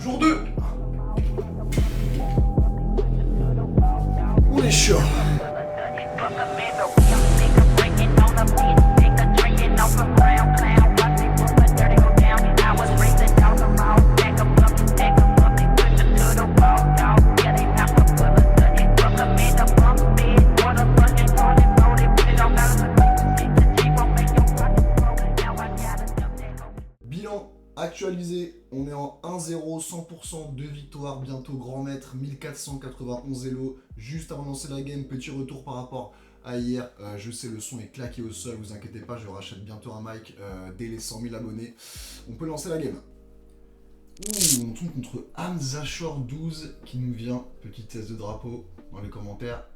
Jour 2. On est chaud. Bilan actualisé, on est en 1-0, 100%, 2 victoires, bientôt grand maître, 1491 Elo. Juste avant de lancer la game, petit retour par rapport à hier. Je sais, le son est claqué au sol, vous inquiétez pas, je rachète bientôt un mic dès les 100 000 abonnés. On peut lancer la game. Ouh, on tombe contre Hamza Shore 12 qui nous vient, petit test de drapeau dans les commentaires.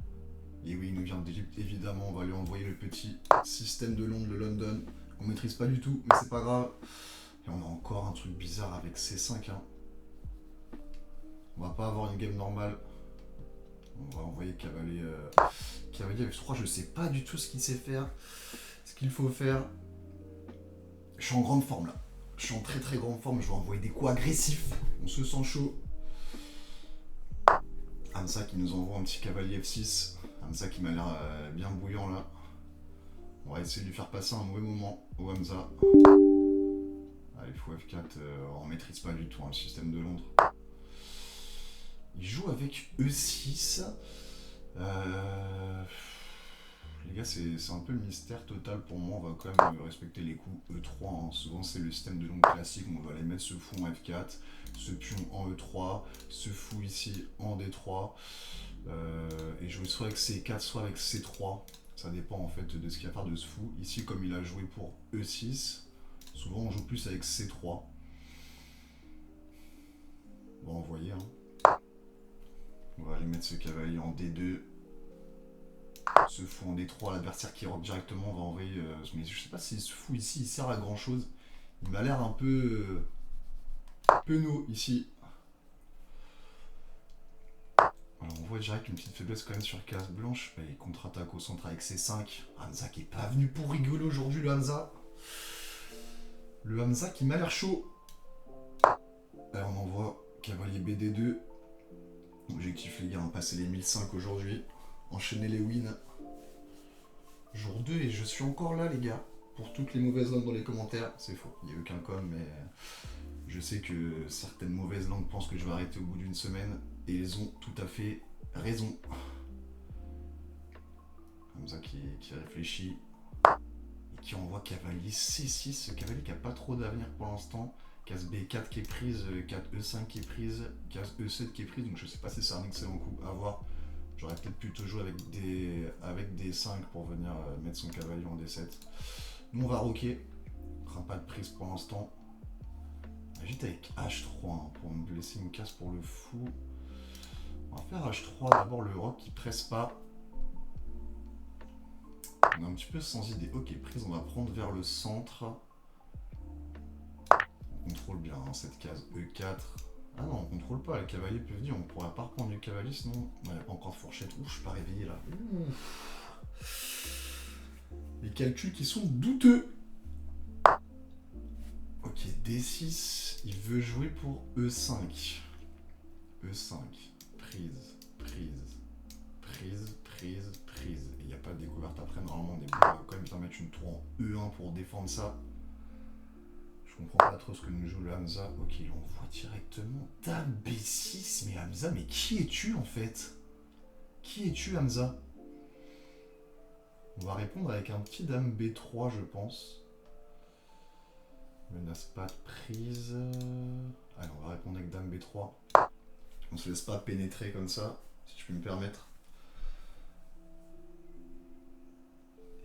Et oui, il nous vient d'Égypte, évidemment, on va lui envoyer le petit système de Londres, le London. On maîtrise pas du tout, mais c'est pas grave. Et on a encore un truc bizarre avec C5. Hein. On va pas avoir une game normale. On va envoyer Cavalier. Cavalier F3, je sais pas du tout ce qu'il sait faire. Ce qu'il faut faire. Je suis en grande forme là. Je suis en très très grande forme. Je vais envoyer des coups agressifs. On se sent chaud. Hamza qui nous envoie un petit Cavalier F6. Hamza qui m'a l'air bien bouillant là. On va essayer de lui faire passer un mauvais moment au Hamza. Allez, fou F4, on maîtrise pas du tout hein, le système de Londres. Il joue avec E6. Les gars, c'est un peu le mystère total pour moi. On va quand même respecter les coups E3. Hein. Souvent, c'est le système de Londres classique. On va aller mettre ce fou en F4, ce pion en E3, ce fou ici en D3. Et jouer soit avec C4, soit avec C3. Ça dépend en fait de ce qu'il va faire de ce fou. Ici, comme il a joué pour E6, souvent on joue plus avec C3. On va envoyer. Hein. On va aller mettre ce cavalier en D2. Ce fou en D3, l'adversaire qui rentre directement, on va envoyer. Mais je sais pas si ce fou ici il sert à grand chose. Il m'a l'air un peu. Penaud ici. Alors on voit direct une petite faiblesse quand même sur case blanche. Et contre-attaque au centre avec C5. Hamza qui est pas venu pour rigoler aujourd'hui, le Hamza. Le Hamza qui m'a l'air chaud. Alors on envoie cavalier BD2. Objectif les gars, on passer les 1005 aujourd'hui. Enchaîner les wins. Jour 2 et je suis encore là les gars. Pour toutes les mauvaises langues dans les commentaires. C'est faux, il n'y a aucun com mais je sais que certaines mauvaises langues pensent que je vais arrêter au bout d'une semaine. Et ils ont tout à fait raison. Hamza qui réfléchit. Et qui envoie cavalier C6. Ce cavalier qui n'a pas trop d'avenir pour l'instant. Case B4 qui est prise, case E5 qui est prise, case E7 qui est prise, donc je sais pas si c'est un excellent coup à voir. J'aurais peut-être plutôt joué avec des 5 pour venir mettre son cavalier en D7. Nous on va roquer, pas de prise pour l'instant. J'hésite avec H3 hein, pour me laisser une case pour le fou. On va faire H3, d'abord le roc qui presse pas. On est un petit peu sans idée. Ok, prise, on va prendre vers le centre. On contrôle bien hein, cette case E4. Ah non, on contrôle pas, les cavaliers peuvent dire, on pourrait pas reprendre du cavalier sinon. Il n'y a pas encore de fourchette. Ouh, je suis pas réveillé là. Ouh. Les calculs qui sont douteux. Ok, D6, il veut jouer pour E5. E5, prise, prise, prise, prise, prise. Et il n'y a pas de découverte après, normalement on va quand même bien mettre une tour en E1 pour défendre ça. Je comprends pas trop ce que nous joue le Hamza. Ok, il envoie directement Dame B6. Mais Hamza, mais qui es-tu en fait? Qui es-tu Hamza? On va répondre avec un petit Dame B3 je pense. Menace pas de prise. Allez, on va répondre avec Dame B3. On se laisse pas pénétrer comme ça, si je peux me permettre.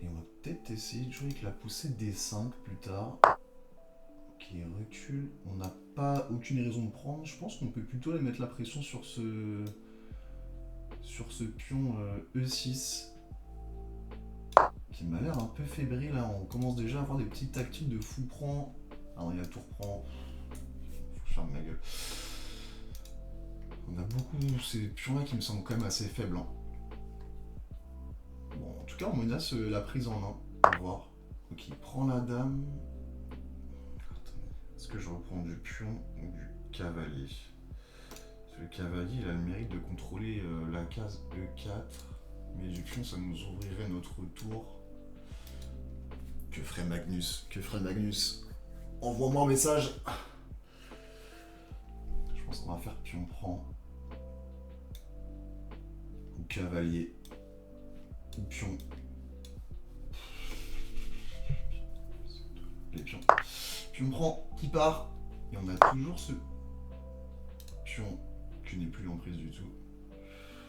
Et on va peut-être essayer de jouer avec la poussée D5 plus tard. Ok, recule. On n'a pas aucune raison de prendre. Je pense qu'on peut plutôt aller mettre la pression sur ce pion E6. Qui m'a l'air un peu fébrile. Là. On commence déjà à avoir des petites tactiques de fou prend. Ah non, il y a tour prend. Faut que je ferme ma gueule. On a beaucoup ces pions-là qui me semblent quand même assez faibles. Hein. Bon, en tout cas, on menace la prise en main. On va voir. Ok, il prend la dame. Est-ce que je reprends du pion ou du cavalier? Le cavalier, il a le mérite de contrôler la case E4. Mais du pion, ça nous ouvrirait notre tour. Que ferait Magnus? Que ferait Magnus? Envoie-moi un message. Je pense qu'on va faire pion prend. Ou cavalier. Ou pion. Les pions. Pion prend, qui part. Et on a toujours ce pion qui n'est plus en prise du tout.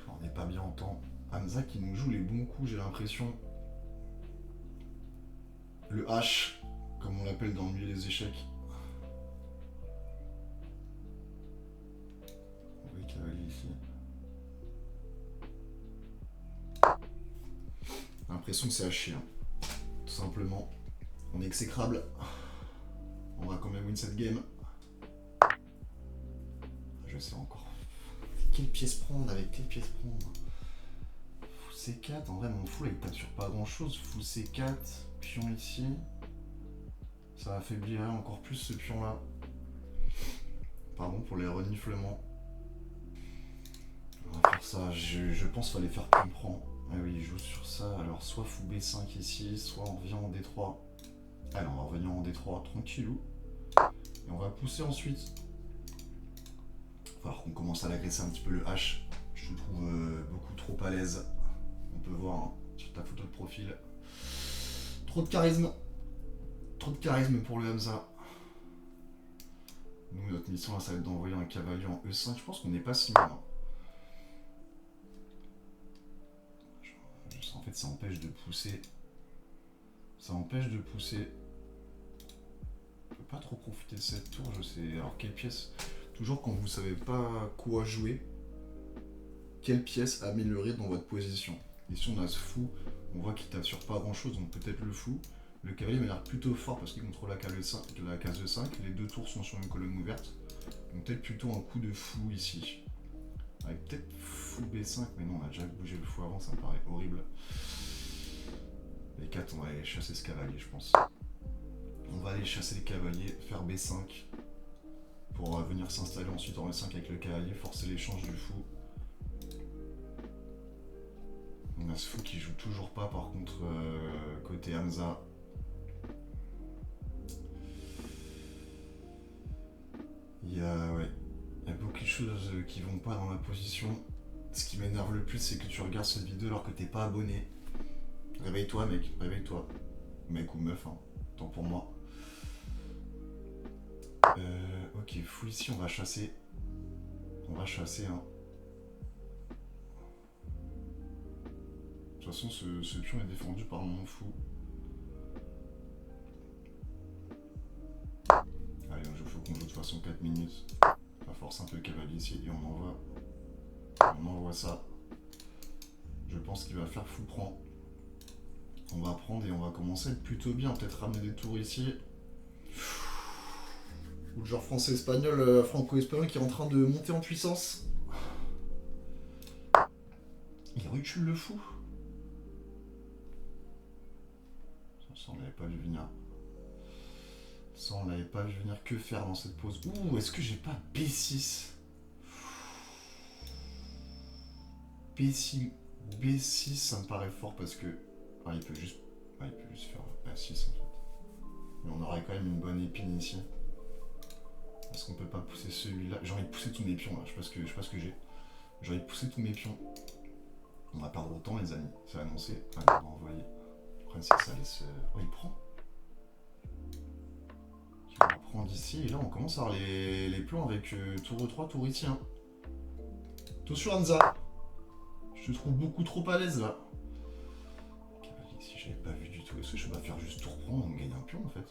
On n'est pas bien en temps. Hamza qui nous joue les bons coups, j'ai l'impression. Le H, comme on l'appelle dans le milieu des échecs. Oui, cavalier ici. L'impression que c'est haché, hein. Tout simplement. On est exécrable. On va quand même win cette game. Je sais encore. Quelle pièce prendre? Avec quelle pièce prendre? Fou C4, en vrai mon fou là il tape sur pas grand chose. Fou C4, pion ici. Ça affaiblirait encore plus ce pion là. Pardon pour les reniflements. On va faire ça, je pense qu'il fallait faire pion prend. Ah oui, il joue sur ça, alors soit fou B5 ici, soit on revient en D3. Allez, on va revenir en D3 tranquillou. Et on va pousser ensuite. Il va falloir qu'on commence à l'agresser un petit peu le H. Je te trouve beaucoup trop à l'aise. On peut voir hein, sur ta photo de profil. Trop de charisme. Trop de charisme pour le Hamza. Nous, notre mission là, ça va être d'envoyer un cavalier en E5. Je pense qu'on n'est pas si mal. Hein. En fait, ça empêche de pousser. Ça empêche de pousser. Je peux pas trop profiter de cette tour, je sais. Alors, quelle pièce? Toujours quand vous savez pas quoi jouer, quelle pièce améliorer dans votre position? Ici, on a ce fou. On voit qu'il tape sur pas grand chose, donc peut-être le fou. Le cavalier m'a l'air plutôt fort parce qu'il contrôle la case E5. Les deux tours sont sur une colonne ouverte. Donc, peut-être plutôt un coup de fou ici. Avec peut-être fou B5, mais non, on a déjà bougé le fou avant, ça me paraît horrible. Les 4, on va aller chasser ce cavalier, je pense. On va aller chasser le cavalier, faire B5 pour venir s'installer ensuite en E5 avec le cavalier, forcer l'échange du fou. On a ce fou qui joue toujours pas par contre côté Hamza. Il y a beaucoup de choses qui vont pas dans ma position. Ce qui m'énerve le plus, c'est que tu regardes cette vidéo alors que t'es pas abonné. Réveille-toi mec, réveille-toi. Mec ou meuf, hein. Tant pour moi. Ok, fou ici, on va chasser. On va chasser, hein. De toute façon, ce pion est défendu par mon fou. Allez, il faut qu'on joue de toute façon 4 minutes. On va forcer un peu le cavalier ici et on envoie ça. Je pense qu'il va faire fou prend. On va prendre et on va commencer à être plutôt bien. Peut-être ramener des tours ici. Ou le genre français-espagnol, franco-espagnol qui est en train de monter en puissance. Il recule le fou. Ça, on l'avait pas vu venir. Ça, on l'avait pas vu venir. Que faire dans cette pause? Ouh, est-ce que j'ai pas B6? B6, ça me paraît fort parce que... Ah, il peut juste faire A6 en fait. Mais on aurait quand même une bonne épine ici. Est-ce qu'on peut pas pousser celui-là? J'ai envie de pousser tous mes pions là, je sais pas ce que j'ai. J'ai envie de pousser tous mes pions. On va perdre autant les amis, c'est annoncé. Allez, on va envoyer. Le problème c'est que ça laisse... Oh, il prend. Il va prendre ici, et là on commence à avoir les plans avec tour E3, tour ici. Hein. Attention Hamza. Je te trouve beaucoup trop à l'aise là. Si j'avais pas vu du tout, est-ce que je vais pas faire juste tour prendre, on gagne un pion en fait?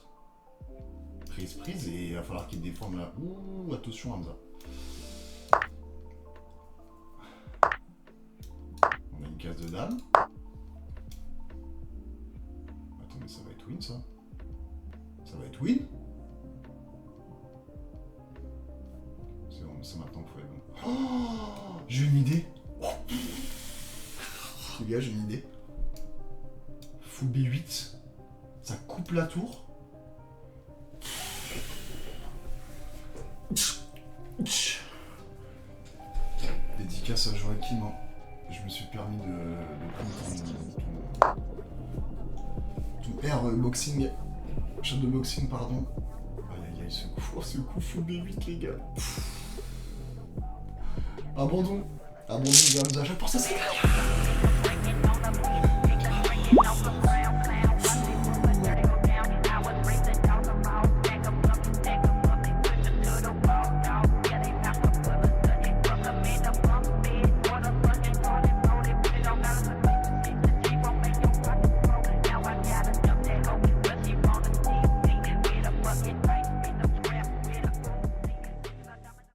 Prise, et il va falloir qu'il défende là. Ouh, attention Hamza. On a une case de dame. Attends, mais ça va être win ça? Ça va être win? C'est bon, c'est maintenant qu'il faut être bon. Oh, j'ai une idée. Les gars, j'ai une idée. Fou B8, ça coupe la tour. ça, Joachim. Hein. Je me suis permis de prendre ton air boxing. Shot de boxing, pardon. Aïe aïe aïe, ce coup full B8, les gars. Abandon, vers l'usage pour ça, c'est gagné.